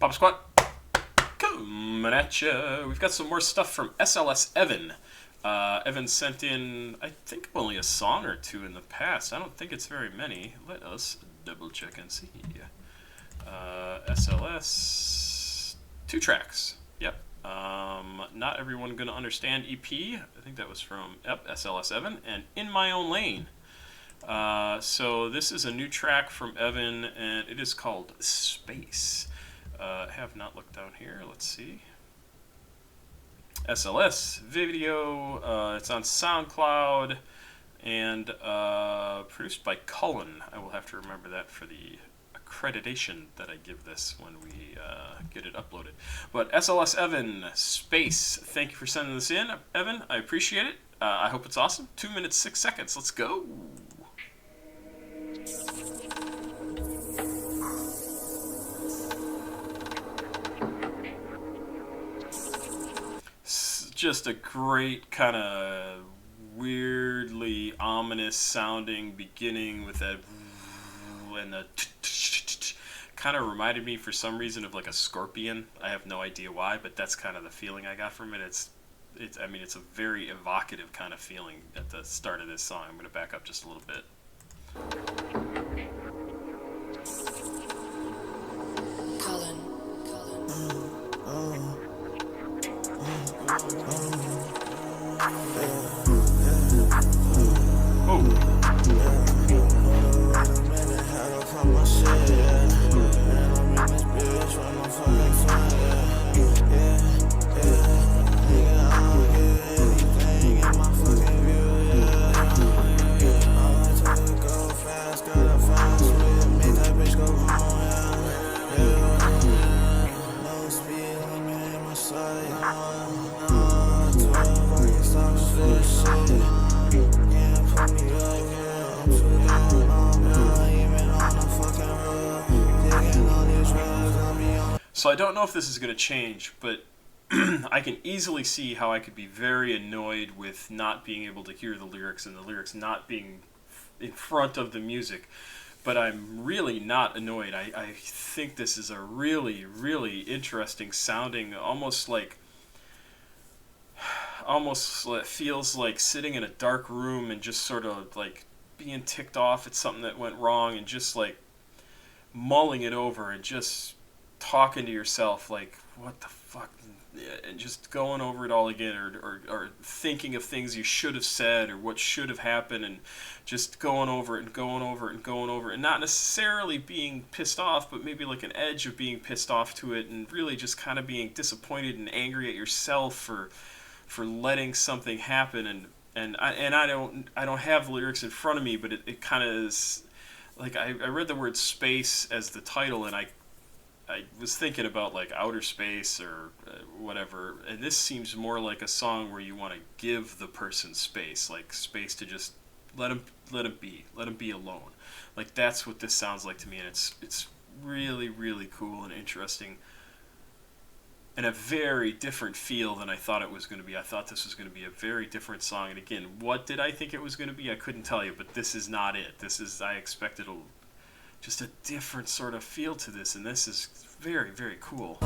Papa Squat, coming at ya. We've got some more stuff from SLS Evan. Evan sent in, I think, only a song or two in the past. I don't think it's very many. Let us double check and see. SLS, 2 tracks. Yep. Not Everyone Gonna Understand EP. I think that was from SLS Evan. And In My Own Lane. So this is a new track from Evan, and it is called Space. Have not looked down here. Let's see. SLS video. It's on SoundCloud and produced by Cullen. I will have to remember that for the accreditation that I give this when we get it uploaded. But SLS Evan, Space. Thank you for sending this in, Evan. I appreciate it. I hope it's awesome. 2 minutes, 6 seconds. Let's go. Just a great kind of weirdly ominous sounding beginning with that, and the kind of reminded me for some reason of like a scorpion. I have no idea why, but that's kind of the feeling I got from it. It's a very evocative kind of feeling at the start of this song. I'm going to back up just a little bit. Cullen. So I don't know if this is going to change, but I can easily see how I could be very annoyed with not being able to hear the lyrics and the lyrics not being in front of the music. But I'm really not annoyed. I think this is a really, really interesting sounding, almost feels like sitting in a dark room and just sort of like being ticked off at something that went wrong and just like mulling it over and just talking to yourself like, what the fuck, and just going over it all again, or thinking of things you should have said or what should have happened, and just going over it and going over it and going over it, and not necessarily being pissed off, but maybe like an edge of being pissed off to it, and really just kind of being disappointed and angry at yourself for letting something happen. And I don't have lyrics in front of me, but it kind of is like, I read the word space as the title, and I was thinking about like outer space or whatever, and this seems more like a song where you want to give the person space, like space to just let him be alone. Like that's what this sounds like to me, and it's really, really cool and interesting, and a very different feel than I thought it was going to be. I thought this was going to be a very different song, and again, what did I think it was going to be? I couldn't tell you, but this is not it. I expected just a different sort of feel to this, and this is very, very cool.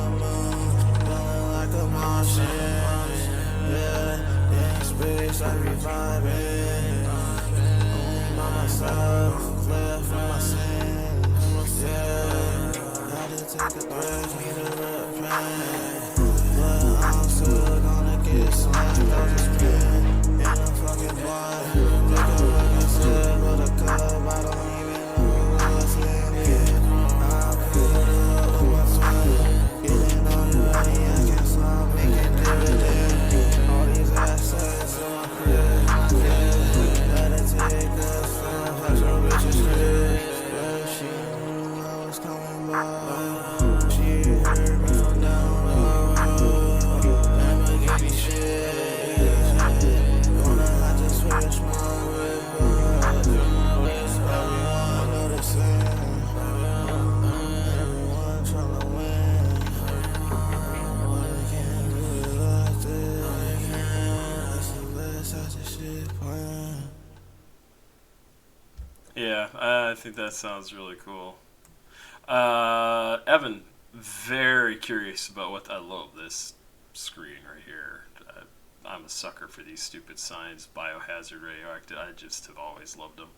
Yeah, I think that sounds really cool. Evan, very curious about what I love this screen right here. I'm a sucker for these stupid signs, biohazard, radioactive. I just have always loved them.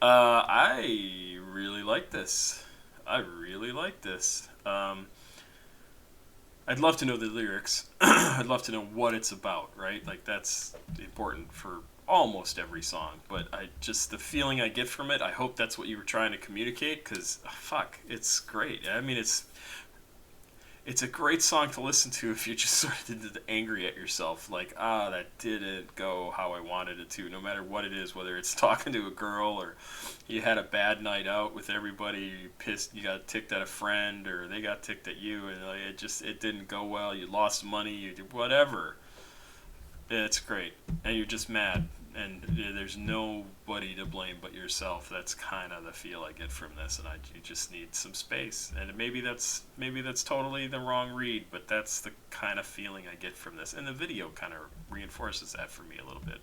I really like this. I really like this. I'd love to know the lyrics. I'd love to know what it's about, right? Like that's important for almost every song. But I just the feeling I get from it. I hope that's what you were trying to communicate. Cause fuck, it's great. I mean, it's a great song to listen to if you're just sort of angry at yourself. Like, that didn't go how I wanted it to, no matter what it is, whether it's talking to a girl or you had a bad night out with everybody, you pissed, you got ticked at a friend or they got ticked at you and like, it didn't go well, you lost money, you did whatever. It's great. And you're just mad. And there's nobody to blame but yourself. That's kind of the feel I get from this, and you just need some space. And maybe that's totally the wrong read, but that's the kind of feeling I get from this. And the video kind of reinforces that for me a little bit.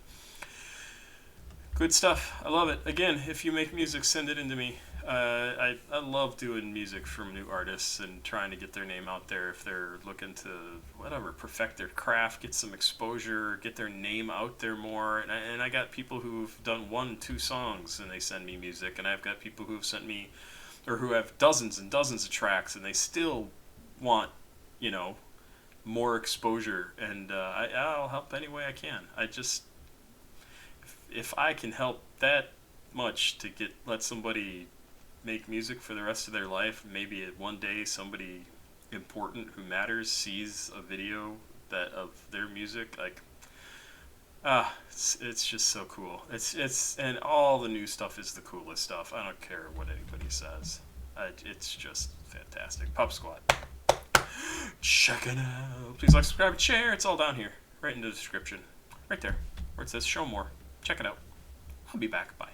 Good stuff. I love it. Again, if you make music, send it in to me. I love doing music from new artists and trying to get their name out there if they're looking to, whatever, perfect their craft, get some exposure, get their name out there more. And I got people who've done 1-2 songs and they send me music, and I've got people who've sent me, or who have dozens and dozens of tracks and they still want, more exposure. And I'll help any way I can. If I can help that much to let somebody make music for the rest of their life, maybe one day somebody important who matters sees a video of their music, like it's just so cool. It's and all the new stuff is the coolest stuff. I don't care what anybody says. It's just fantastic. Pop Squad, check it out. Please like, subscribe, and share. It's all down here, right in the description, right there where it says show more. Check it out. I'll be back. Bye.